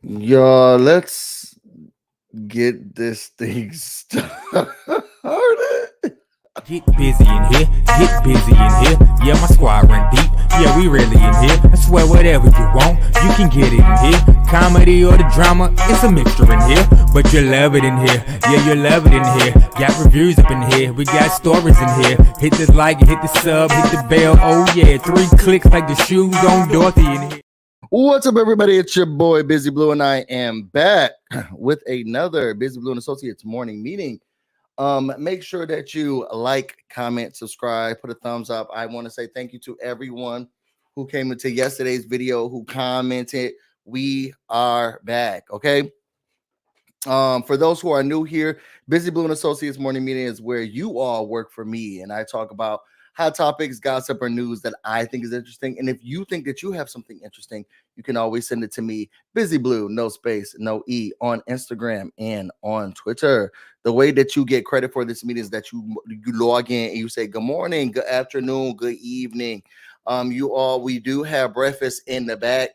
Y'all, let's get this thing started. Get busy in here, get busy in here. Yeah, my squad run deep. Yeah, we really in here. I swear whatever you want, you can get it in here. Comedy or the drama, it's a mixture in here. But you love it in here. Yeah, you love it in here. Got reviews up in here. We got stories in here. Hit the like, hit the sub, hit the bell. Oh yeah, 3 clicks like the shoes on Dorothy in here. What's up, everybody? It's your boy BusyBlu, and I am back with another BusyBlu and Associates morning meeting. Make sure that you like, comment, subscribe, put a thumbs up. I want to say thank you to everyone who came into yesterday's video, who commented. We are back, okay? For those who are new here, BusyBlu and Associates morning meeting is where you all work for me, and I talk about hot topics, gossip, or news that I think is interesting. And if you think that you have something interesting, you can always send it to me, BusyBlu, no space, no E, on Instagram and on Twitter. The way that you get credit for this meeting is that you log in and you say good morning, good afternoon, good evening. We do have breakfast in the back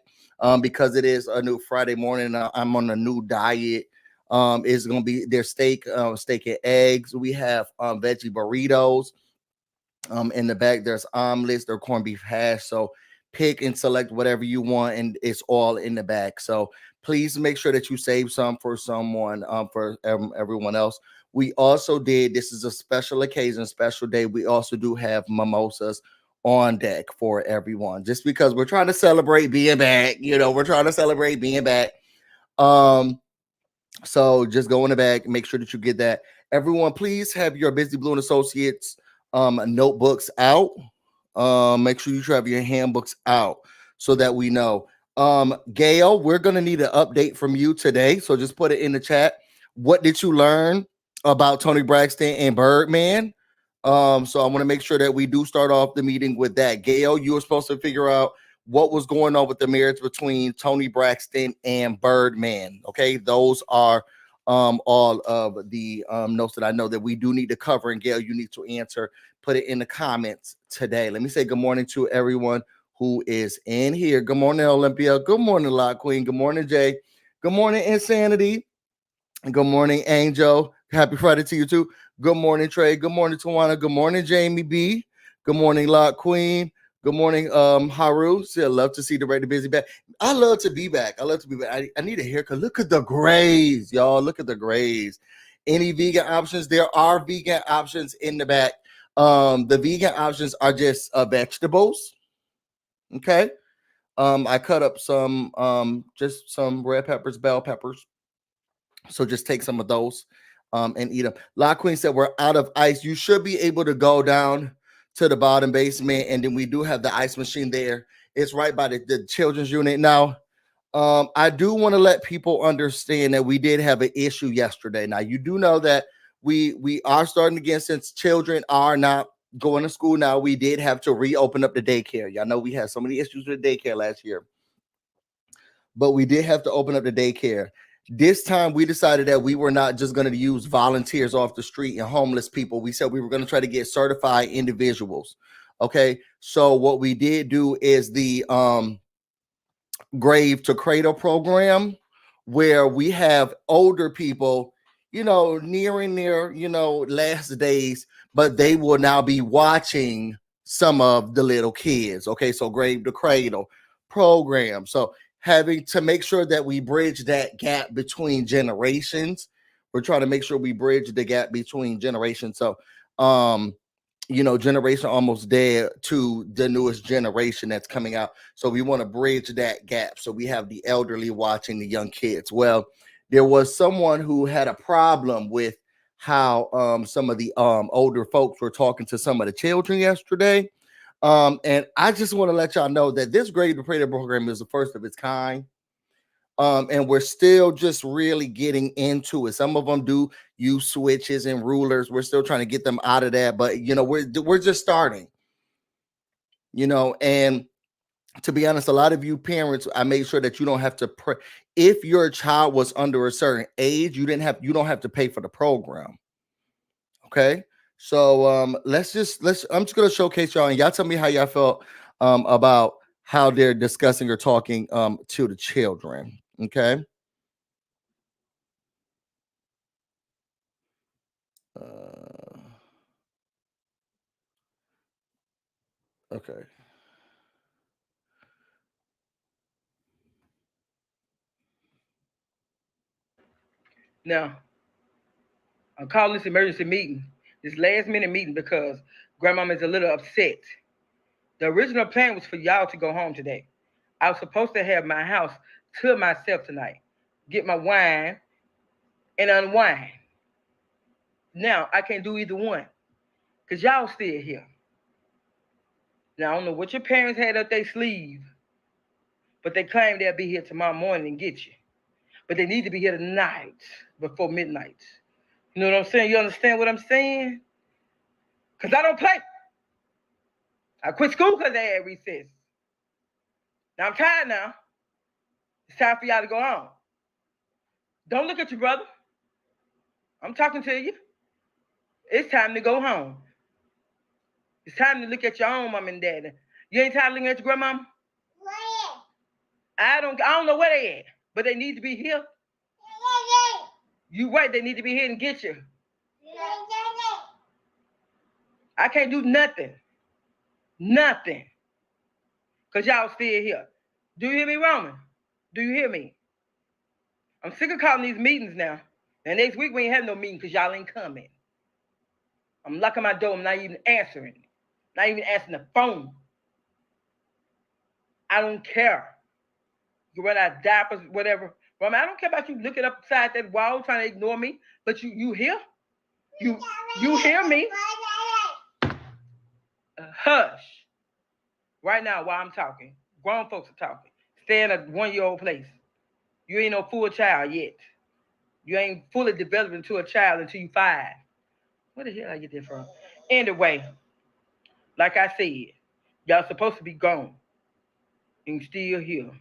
because it is a new Friday morning. I'm on a new diet. It's gonna be their steak and eggs. We have veggie burritos. In the back, there's omelets, there's corned beef hash. So pick and select whatever you want, and it's all in the back. So please make sure that you save some for someone, for everyone else. We also did, this is a special occasion, special day. We also do have mimosas on deck for everyone, just because we're trying to celebrate being back. We're trying to celebrate being back. So just go in the back, make sure that you get that. Everyone, please have your BusyBlu and Associates notebooks out. Make sure you have your handbooks out so that we know. Gail, we're gonna need an update from you today, so just put it in the chat. What did you learn about Tony Braxton and Birdman? So I want to make sure that we do start off the meeting with that. Gail, you were supposed to figure out what was going on with the marriage between Tony Braxton and Birdman. Okay, those are all of the notes that I know that we do need to cover. And Gail, you need to answer. Put it in the comments today. Let me say good morning to everyone who is in here. Good morning, Olympia. Good morning, Lock Queen. Good morning, Jay. Good morning, Insanity. Good morning, Angel. Happy Friday to you too. Good morning, Trey. Good morning, Tawana. Good morning, Jamie B. Good morning, Lock Queen. Good morning, Haru. Still love to see the Ready Busy back. I love to be back. I need a haircut. Look at the grays, y'all. Look at the grays. Any vegan options? There are vegan options in the back. The vegan options are just vegetables. Okay. I cut up just some red peppers, bell peppers. So just take some of those and eat them. La Queen said we're out of ice. You should be able to go down to the bottom basement, and then we do have the ice machine there. It's right by the children's unit. Now, I do want to let people understand that we did have an issue yesterday. Now, you do know that we are starting again, since children are not going to school now. We did have to reopen up the daycare. Y'all know we had so many issues with the daycare last year, but we did have to open up the daycare. This time we decided that we were not just going to use volunteers off the street and homeless people. We said we were going to try to get certified individuals. Okay. So what we did do is the Grave to Cradle program, where we have older people, nearing their, last days, but they will now be watching some of the little kids. Okay. So Grave to Cradle program. So having to make sure that we bridge that gap between generations. We're trying to make sure we bridge the gap between generations. So, generation almost dead to the newest generation that's coming out. So we want to bridge that gap. So we have the elderly watching the young kids. Well, there was someone who had a problem with how some of the older folks were talking to some of the children yesterday. And I just want to let y'all know that this Grade to Cradle program is the first of its kind. And we're still just really getting into it. Some of them do use switches and rulers. We're still trying to get them out of that, but we're just starting. And to be honest, a lot of you parents, I made sure that you don't have to if your child was under a certain age, you don't have to pay for the program. Okay. So I'm just gonna showcase y'all, and y'all tell me how y'all felt about how they're discussing or talking to the children. Okay. Okay. Now, I'm calling this emergency meeting, this last minute meeting, because grandmama is a little upset. The original plan was for y'all to go home today. I was supposed to have my house to myself tonight, get my wine and unwind. Now, I can't do either one because y'all still here. Now, I don't know what your parents had up their sleeve, but they claim they'll be here tomorrow morning and get you. But they need to be here tonight before midnight. You know what I'm saying? You understand what I'm saying? Because I don't play. I quit school because they had recess. Now I'm tired now. It's time for y'all to go home. Don't look at your brother. I'm talking to you. It's time to go home. It's time to look at your own mom and dad. You ain't tired of looking at your grandmama? I don't know where they at, but they need to be here. You right, they need to be here and get you. I can't do nothing. Nothing. Because y'all still here. Do you hear me, Roman? Do you hear me? I'm sick of calling these meetings now. And next week we ain't having no meeting because y'all ain't coming. I'm locking my door. I'm not even answering. Not even answering the phone. I don't care. You run out of diapers, whatever. Roman, I don't care about you looking upside that wall trying to ignore me. But you hear? You hear me? Hush. Right now while I'm talking. Grown folks are talking. Stay in a 1-year-old place. You ain't no full child yet. You ain't fully developed into a child until you 5. Where the hell I get that from? Anyway, like I said, y'all supposed to be gone. And still here.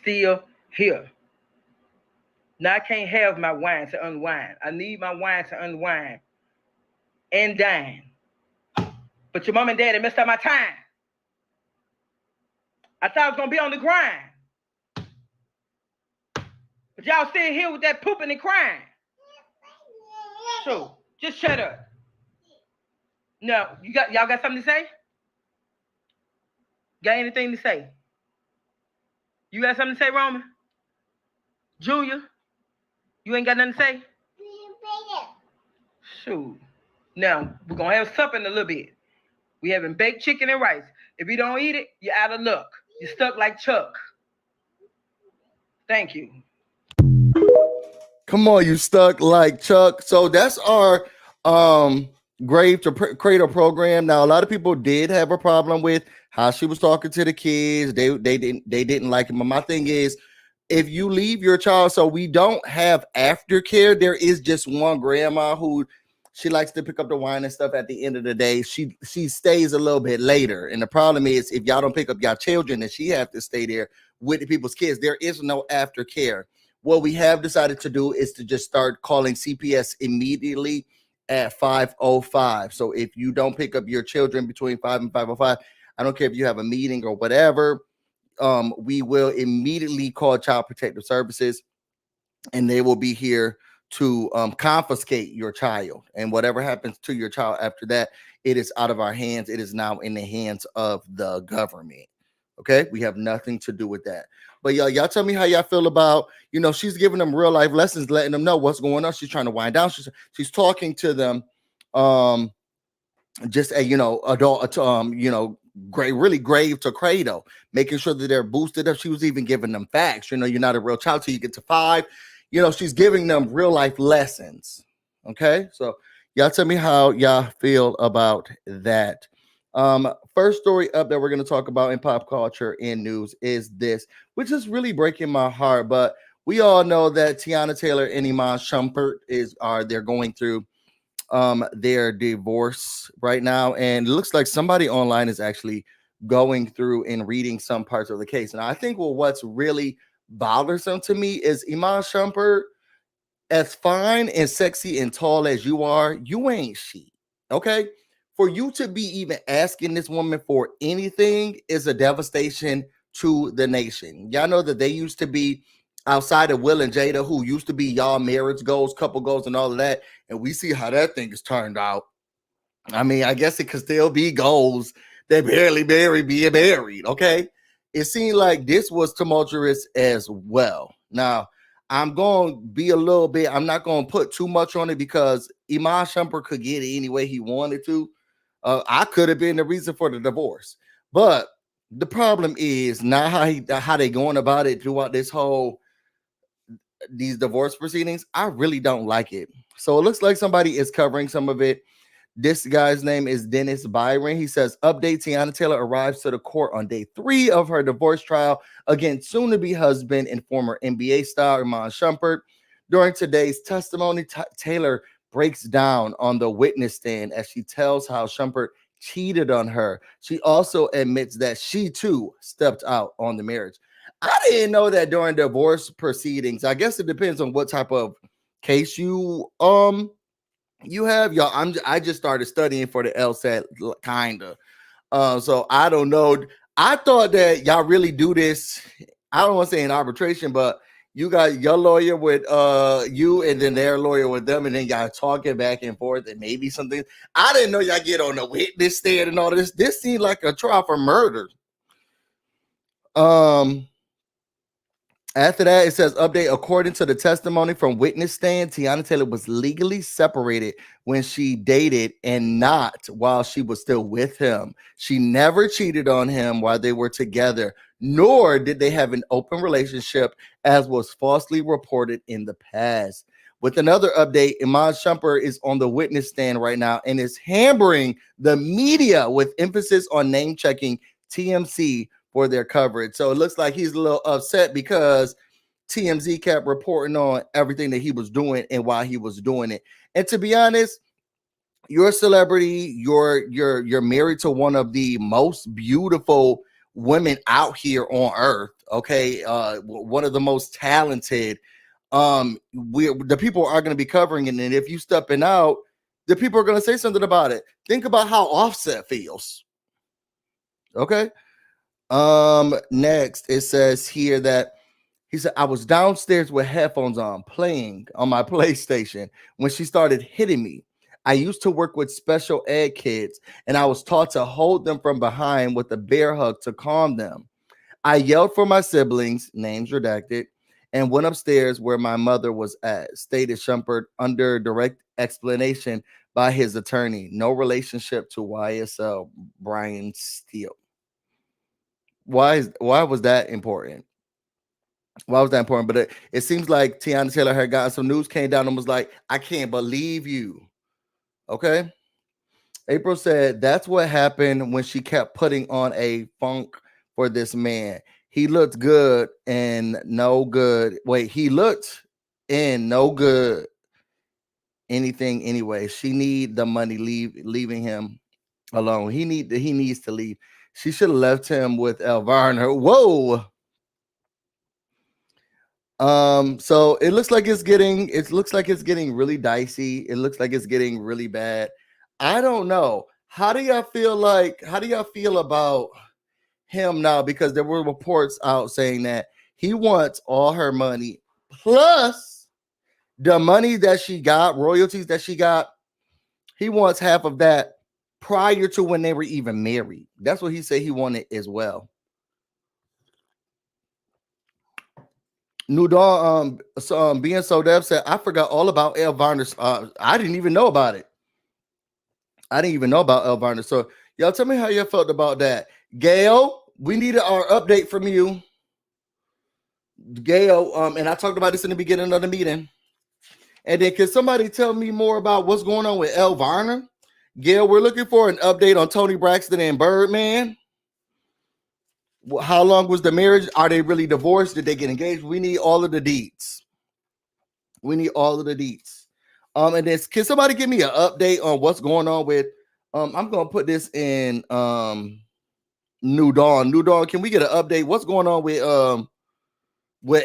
Still here. Now I can't have my wine to unwind. I need my wine to unwind and dine. But your mom and daddy messed up my time. I thought I was gonna be on the grind. But y'all still here with that pooping and crying. So just shut up. No, y'all got something to say? Got anything to say? You got something to say, Roman? Junior? You ain't got nothing to say? Shoot. Now, we're going to have supper in a little bit. We having baked chicken and rice. If you don't eat it, you're out of luck. You're stuck like Chuck. Thank you. Come on, you stuck like Chuck. So that's our grave to cradle program. Now, a lot of people did have a problem with how she was talking to the kids. They didn't like it. But my thing is, if you leave your child, so we don't have aftercare. There is just one grandma who she likes to pick up the wine and stuff at the end of the day. She stays a little bit later. And the problem is, if y'all don't pick up your children, then she have to stay there with the people's kids. There is no aftercare. What we have decided to do is to just start calling CPS immediately at 5:05. So if you don't pick up your children between 5 and 5:05, I don't care if you have a meeting or whatever, we will immediately call Child Protective Services, and they will be here to confiscate your child. And whatever happens to your child after that, it is out of our hands. It is now in the hands of the government. Okay, we have nothing to do with that. But y'all tell me how y'all feel about, she's giving them real life lessons, letting them know what's going on. She's trying to wind down. She's talking to them, just a adult, really grave to cradle, making sure that they're boosted up. She was even giving them facts. You're not a real child till you get to 5. She's giving them real life lessons. Okay, so y'all tell me how y'all feel about that. First story up that we're going to talk about in pop culture and news is this, which is really breaking my heart. But we all know that Teyana Taylor and Iman Shumpert they're going through their divorce right now, and it looks like somebody online is actually going through and reading some parts of the case. And I think what's really bothersome to me is Iman Shumpert, as fine and sexy and tall as you are, you ain't she. Okay, for you to be even asking this woman for anything is a devastation to the nation. Y'all know that they used to be outside of Will and Jada, who used to be y'all marriage goals, couple goals, and all of that. And we see how that thing is turned out. I mean, I guess it could still be goals. They barely being married. Okay. It seemed like this was tumultuous as well. Now, I'm going to be a little bit, I'm not going to put too much on it because Iman Shumpert could get it any way he wanted to. I could have been the reason for the divorce. But the problem is not how they going about it throughout these divorce proceedings. I really don't like it. So it looks like somebody is covering some of it. This guy's name is Dennis Byron. He says, update, Teyana Taylor arrives to the court on day 3 of her divorce trial against soon-to-be husband and former NBA star Iman Shumpert. During today's testimony, Taylor breaks down on the witness stand as she tells how Shumpert cheated on her. She also admits that she, too, stepped out on the marriage. I didn't know that during divorce proceedings. I guess it depends on what type of case you have, y'all. I just started studying for the LSAT, kinda. So I don't know. I thought that y'all really do this. I don't want to say in arbitration, but you got your lawyer with you, and then their lawyer with them, and then y'all talking back and forth, and maybe something. I didn't know y'all get on the witness stand and all this. This seemed like a trial for murder. After that, it says, update, according to the testimony from witness stand, Teyana Taylor was legally separated when she dated and not while she was still with him. She never cheated on him while they were together, nor did they have an open relationship, as was falsely reported in the past. With another update, Iman Shumpert is on the witness stand right now and is hammering the media with emphasis on name-checking TMZ for their coverage. So it looks like he's a little upset because TMZ kept reporting on everything that he was doing and why he was doing it. And to be honest, you're a celebrity. You're married to one of the most beautiful women out here on earth. Okay, one of the most talented. The people are going to be covering it, and if you stepping out, the people are going to say something about it. Think about how Offset feels. Okay. Next, it says here that he said, I was downstairs with headphones on, playing on my PlayStation when she started hitting me. I used to work with special ed kids, and I was taught to hold them from behind with a bear hug to calm them. I yelled for my siblings, names redacted, and went upstairs where my mother was at, stated Shumpert under direct explanation by his attorney. No relationship to YSL Brian Steele. Why was that important? Why was that important? But it seems like Teyana Taylor had gotten some news, came down and was like, I can't believe you. Okay. April said that's what happened when she kept putting on a funk for this man. He looked good and no good. Wait, he looked in no good anything anyway. She need the money, leaving him alone. He needs to leave. She should have left him with Varner. Whoa. So it looks like it's getting really dicey. It looks like it's getting really bad. I don't know. How do y'all feel about him now? Because there were reports out saying that he wants all her money plus the money that she got, royalties that she got. He wants half of that prior to when they were even married. That's what he said he wanted as well. New Dawn, being so deaf said, I forgot all about El Varner's. I didn't even know about it. I didn't even know about El Varner. So y'all tell me how you felt about that. Gail, we needed our update from you. Gail, and I talked about this in the beginning of the meeting. And then can somebody tell me more about what's going on with El Varner? Gail, we're looking for an update on Toni Braxton and Birdman. How long was the marriage? Are they really divorced? Did they get engaged? We need all of the deets. And then can somebody give me an update on what's going on with I'm gonna put this in New Dawn. New Dawn, can we get an update? What's going on with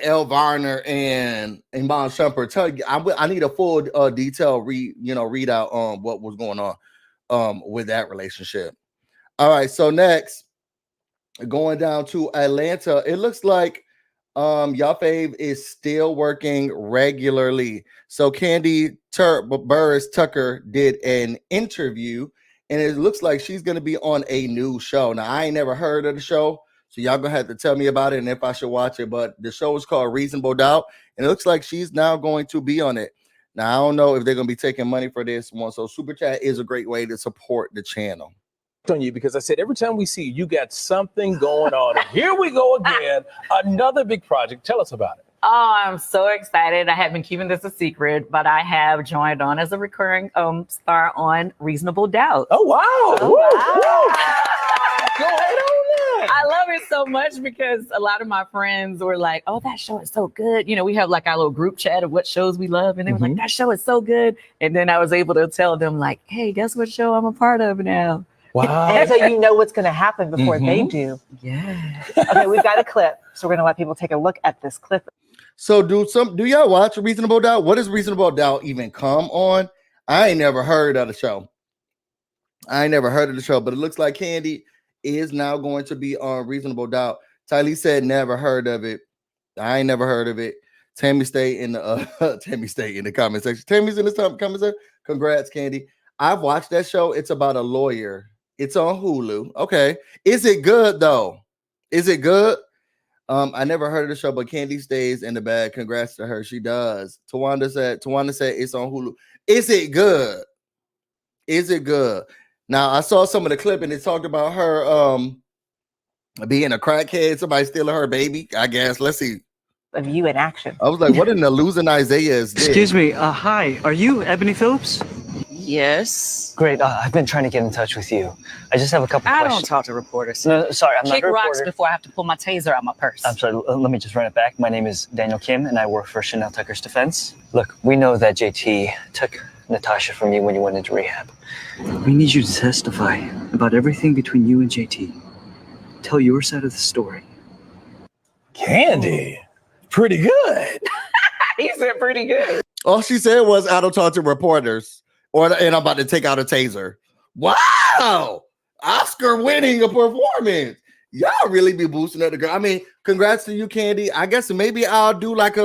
El Varner and Iman Shumpert? I need a full detailed readout on what was going on with that relationship. All right, so next, going down to Atlanta, it looks like Y'all fave is still working regularly. So Kandi Burruss Tucker did an interview, and it looks like she's gonna be on a new show. Now I ain't never heard of the show, so y'all gonna have to tell me about it and if I should watch it. But the show is called Reasonable Doubt, and it looks like she's now going to be on it. Now I don't know if they're gonna be taking money for this one. So Super Chat is a great way to support the channel. On you because I said every time we see you got something going on. And here we go again, another big project. Tell us about it. Oh, I'm so excited. I have been keeping this a secret, but I have joined on as a recurring star on Reasonable Doubt. Oh, wow. Oh, Woo, wow. woo. Go ahead on that. I love it so much because a lot of my friends were like, oh, that show is so good. You know, we have like our little group chat of what shows we love. And they were like, that show is so good. And then I was able to tell them like, hey, guess what show I'm a part of now? Wow. And so you know what's going to happen before they do. Yeah. Okay, we've got a clip. So we're going to let people take a look at this clip. So do y'all watch Reasonable Doubt? What does Reasonable Doubt even come on? I ain't never heard of the show. But it looks like Kandi is now going to be on Reasonable Doubt. Tylee said never heard of it. I ain't never heard of it. Tammy stay in the comment section. Tammy's in the comment section. Congrats, Kandi. I've watched that show. It's about a lawyer. It's on Hulu. Okay. Is it good though? Is it good? I never heard of the show, but Kandi stays in the bag. Congrats to her. She does. Tawanda said it's on Hulu. Is it good? Is it good? Now I saw some of the clip and it talked about her being a crackhead, somebody stealing her baby, I guess. Let's see. Of you in action. I was like, what in the losing Isaiah is this? Excuse me. Hi. Are you Ebony Phillips? Yes. Great. I've been trying to get in touch with you. I just have a couple I questions. don't talk to reporters. No, sorry, I'm Kick not a rocks reporter. before I have to pull my taser out of my purse. I'm sorry. Let me just run it back. My name is Daniel Kim, and I work for Chanel Tucker's defense. Look, we know that JT took Natasha from you when you went into rehab. We need you to testify about everything between you and JT. Tell your side of the story. Kandi, pretty good. He said pretty good. All she said was, I don't talk to reporters, and I'm about to take out a taser. Wow. Oscar winning a performance. Y'all really be boosting up the girl. I mean, congrats to you, Kandi. I guess maybe I'll do like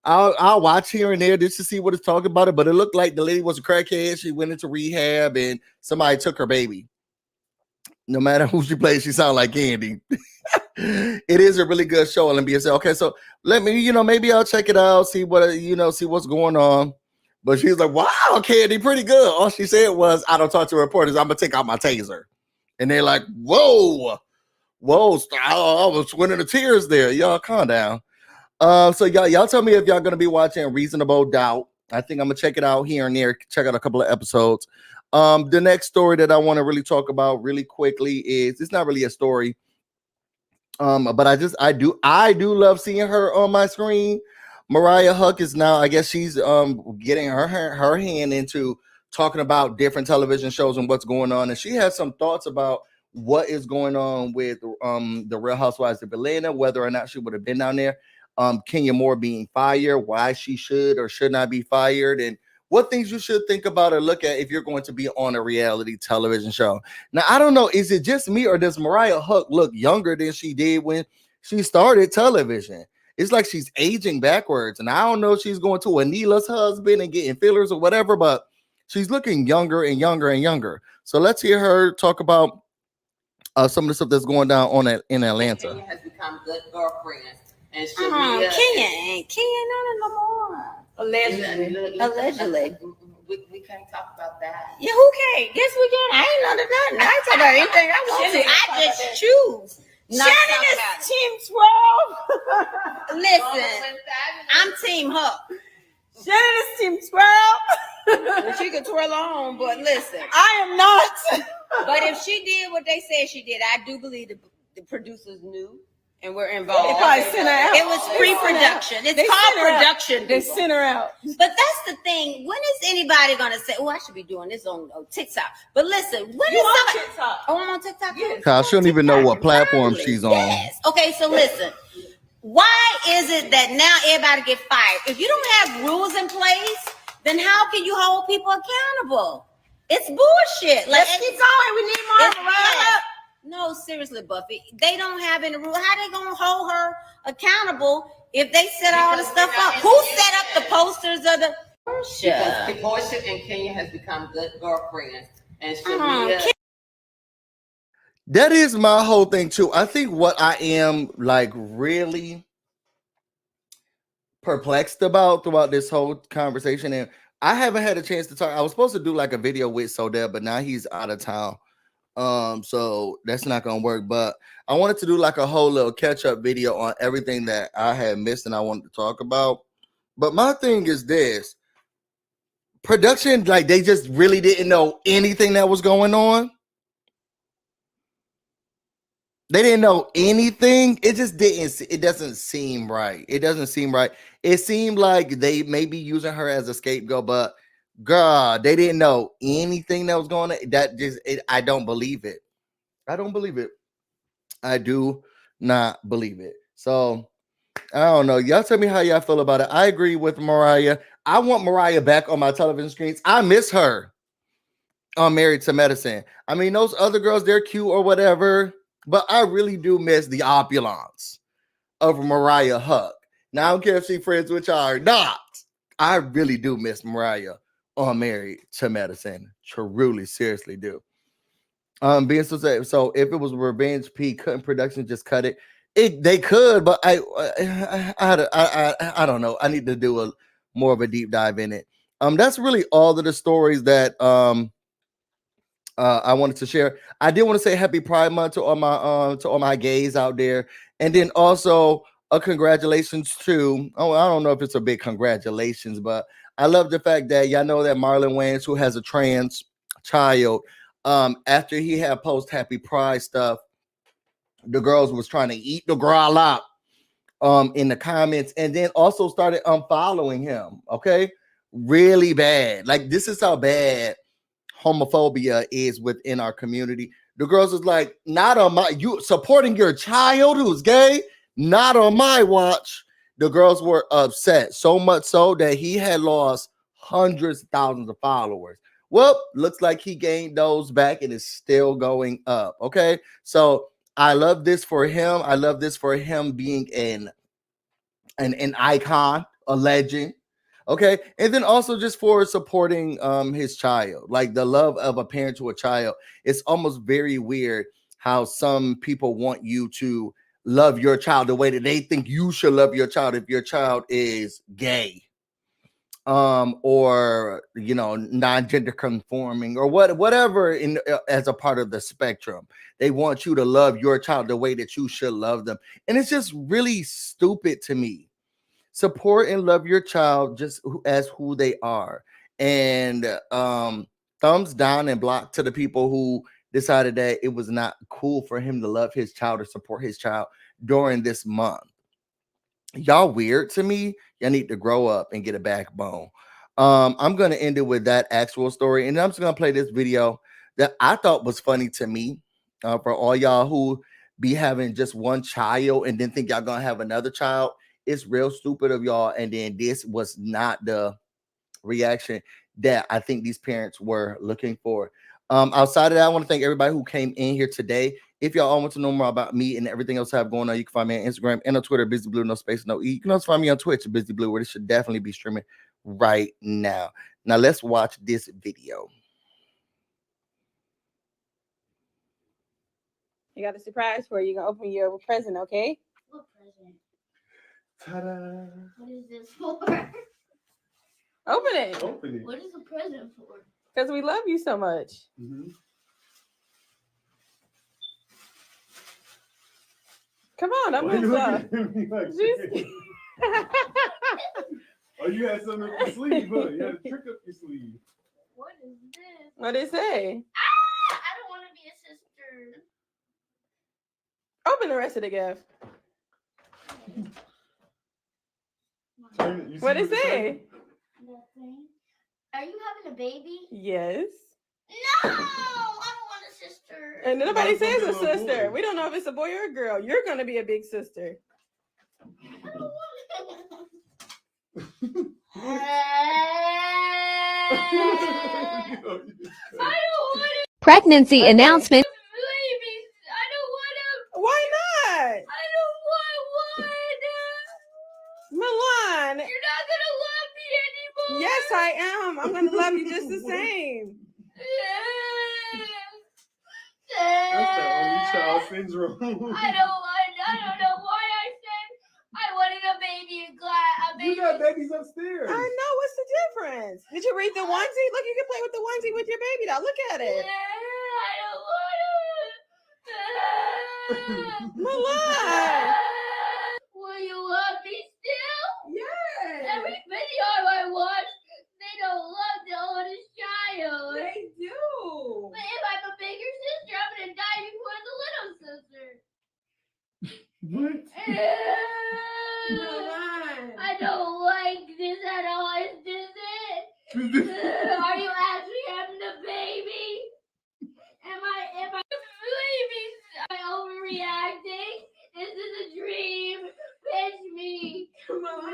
I'll watch here and there just to see what it's talking about it. But it looked like the lady was a crackhead. She went into rehab and somebody took her baby. No matter who she plays, she sounds like Kandi. It is a really good show. Let me say, okay, so let me, maybe I'll check it out, see what's going on. But she's like, wow, Kandi, pretty good. All she said was, I don't talk to reporters. I'm gonna take out my taser. And they're like, whoa, I was sweating the tears there. Y'all calm down. So y'all tell me if y'all gonna be watching Reasonable Doubt. I think I'm gonna check it out here and there, check out a couple of episodes. The next story that I want to really talk about really quickly is, it's not really a story. But I do love seeing her on my screen. Mariah Huq is now, I guess she's getting her hand into talking about different television shows and what's going on, and she has some thoughts about what is going on with the Real Housewives of Atlanta, whether or not she would have been down there, Kenya Moore being fired, why she should or should not be fired, and what things you should think about or look at if you're going to be on a reality television show. Now, I don't know, is it just me or does Mariah Huq look younger than she did when she started television? It's like she's aging backwards. And I don't know if she's going to Anila's husband and getting fillers or whatever, but she's looking younger and younger and younger. So let's hear her talk about some of the stuff that's going down in Atlanta. Kenya has become good girlfriends. And Kenya no more. Allegedly. We can't talk about that. Yeah, who can't? Guess we can. I ain't under nothing. I talk about anything I want to. I just choose. Shannon is Team 12. Listen, I'm Team Huq. Shannon is Team 12. She can twirl on, but listen. I am not. But if she did what they said she did, I do believe the producers knew and were involved. They probably sent her out. It was pre-production. It's called production. They sent her out. But that's the thing. When is anybody going to say, oh, I should be doing this on TikTok? But listen, when is somebody... TikTok? Oh, I'm on TikTok? Yes. Kyle, she don't even know what platform she's on. Yes. Okay, so listen. Why is it that now everybody get fired? If you don't have rules in place, then how can you hold people accountable? It's bullshit. Let's keep going. We need more. No, seriously, Buffy. They don't have any rule. How they gonna hold her accountable if they set all the stuff up. Who set up the posters of the Because Portia and Kenya has become good girlfriends, and Sharia. That is my whole thing too. I think what I am like really perplexed about throughout this whole conversation, and I haven't had a chance to talk. I was supposed to do like a video with Sodell, but now he's out of town. So that's not gonna work. But I wanted to do like a whole little catch-up video on everything that I had missed and I wanted to talk about. But my thing is this: production, like they just really didn't know anything that was going on. They didn't know anything. It just didn't. It doesn't seem right. It doesn't seem right. It seemed like they may be using her as a scapegoat, but God, they didn't know anything that was going on. That just, I don't believe it. I don't believe it. I do not believe it. So I don't know. Y'all tell me how y'all feel about it. I agree with Mariah. I want Mariah back on my television screens. I miss her on Married to Medicine. I mean, those other girls, they're cute or whatever. But I really do miss the opulence of Mariah Huq. Now, I don't care if she's friends with y'all or not. I really do miss Mariah on Married to Medicine. Truly, seriously do. Being so if it was Revenge P, couldn't production just cut it? They could, but I don't know. I need to do more of a deep dive in it. That's really all of the stories that I wanted to share. I did want to say Happy Pride Month to all my gays out there, and then also a congratulations to. Oh, I don't know if it's a big congratulations, but I love the fact that y'all know that Marlon Wayans, who has a trans child, after he had post Happy Pride stuff, the girls was trying to eat the girl up in the comments, and then also started unfollowing him. Okay, really bad. Like, this is how bad homophobia is within our community. The girls was like, not on my, you supporting your child who's gay, not on my watch. The girls were upset, so much so that he had lost hundreds of thousands of followers. Well, looks like he gained those back and is still going up. Okay, so I love this for him. I love this for him being an icon, a legend. Okay, and then also just for supporting his child, like the love of a parent to a child. It's almost very weird how some people want you to love your child the way that they think you should love your child if your child is gay, or non-gender conforming, or whatever as a part of the spectrum. They want you to love your child the way that you should love them, and it's just really stupid to me. Support and love your child just as who they are. And thumbs down and block to the people who decided that it was not cool for him to love his child or support his child during this month. Y'all weird to me. Y'all need to grow up and get a backbone. I'm going to end it with that actual story. And I'm just going to play this video that I thought was funny to me, for all y'all who be having just one child and then think y'all going to have another child. It's real stupid of y'all. And then this was not the reaction that I think these parents were looking for. Outside of that, I want to thank everybody who came in here today. If y'all all want to know more about me and everything else I have going on, you can find me on Instagram and on Twitter, BusyBlu, no space, no E. You can also find me on Twitch, BusyBlu, where this should definitely be streaming right now. Now let's watch this video. You got a surprise for you. You're gonna open your present, okay? What present? Ta-da! What is this for? Open it. Open it. What is the present for? Because we love you so much. Mm-hmm. Come on, I'm gonna Oh, you had something up your sleeve, huh? You had a trick up your sleeve. What is this? What did it say? Ah! I don't want to be a sister. Open the rest of the gift. What did it say? Nothing. Are you having a baby? Yes. No! I don't want a sister. And nobody says a sister. We don't know if it's a boy or a girl. You're going to be a big sister. I don't want it. Pregnancy announcement. Babies. I don't want them. Why not? I don't want one. on. You're not gonna love me anymore. Yes, I am. I'm gonna love you just the same. That's the only child syndrome. I don't know why I said I wanted a baby in class. You got babies upstairs. I know. What's the difference? Did you read the onesie? Look, you can play with the onesie with your baby doll. Look at it. I don't want to. Milan. Will you love me still? Yes. Every video I watch, they don't love the oldest child. They do. But if I'm a bigger sister, I'm gonna die before the little sister. What? I don't like this at all. Is this it? Are you actually having a baby? Am I believing? Am I overreacting? Is this a dream? Pinch me. Come on.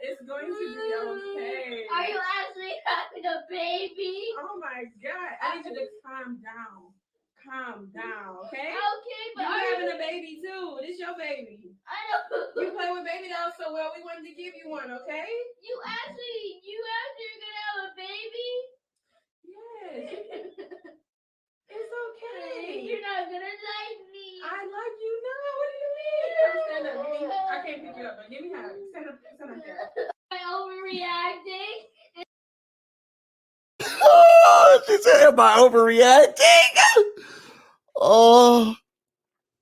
It's going to be okay. Are you actually having a baby? Oh my God. I need you to calm down. Calm down, okay? Okay, but you're having a baby too. This your baby. I know. You play with baby dolls so well. We wanted to give you one, okay? You actually are gonna have a baby? Yes. It's okay. You're not gonna like me. I like you now. What do you mean? Come stand up. I can't pick you up, but give me a hug. Stand up there. Am I overreacting? She said, am I overreacting? Oh,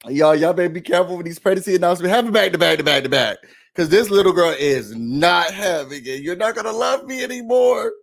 y'all better be careful with these pregnancy announcements. Have it back to back. Because this little girl is not having it. You're not going to love me anymore.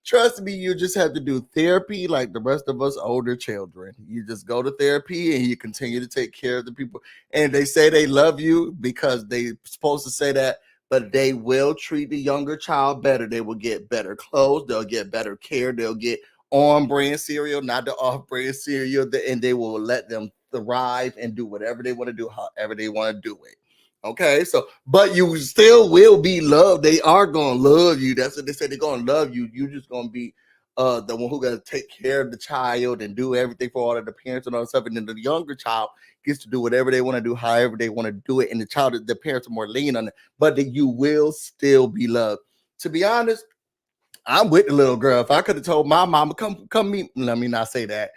Trust me, you just have to do therapy like the rest of us older children. You just go to therapy and you continue to take care of the people. And they say they love you because they're supposed to say that, but they will treat the younger child better. They will get better clothes. They'll get better care. They'll get on-brand cereal, not the off-brand cereal, and they will let them thrive and do whatever they want to do, however they want to do it. Okay, so, but you still will be loved. They are going to love you. That's what they said. They're going to love you. You're just going to be the one who got to take care of the child and do everything for all of the parents and all that stuff. And then the younger child gets to do whatever they want to do, however they want to do it. And the parents are more lenient on it, but that you will still be loved. To be honest, I'm with the little girl. If I could have told my mama, come meet, let me not say that.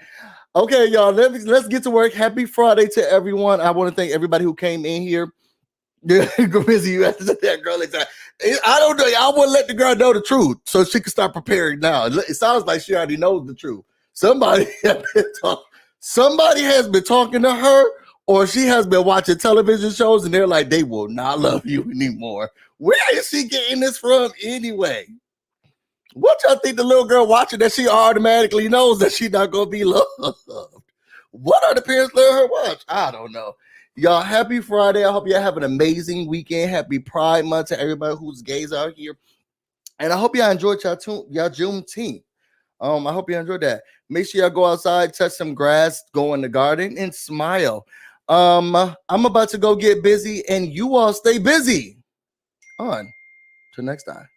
Okay, y'all, let's get to work. Happy Friday to everyone. I want to thank everybody who came in here. Busy, you have to say that girl. I don't know. I want to let the girl know the truth so she can start preparing now. It sounds like she already knows the truth. Somebody has been talking to her, or she has been watching television shows, and they're like, they will not love you anymore. Where is she getting this from anyway? What y'all think the little girl watching that she automatically knows that she's not going to be loved? What are the parents letting her watch? I don't know. Y'all, happy Friday. I hope y'all have an amazing weekend. Happy Pride Month to everybody who's gays out here. And I hope y'all enjoyed y'all Juneteenth. I hope you enjoyed that. Make sure y'all go outside, touch some grass, go in the garden, and smile. I'm about to go get busy, and you all stay busy. On. Till next time.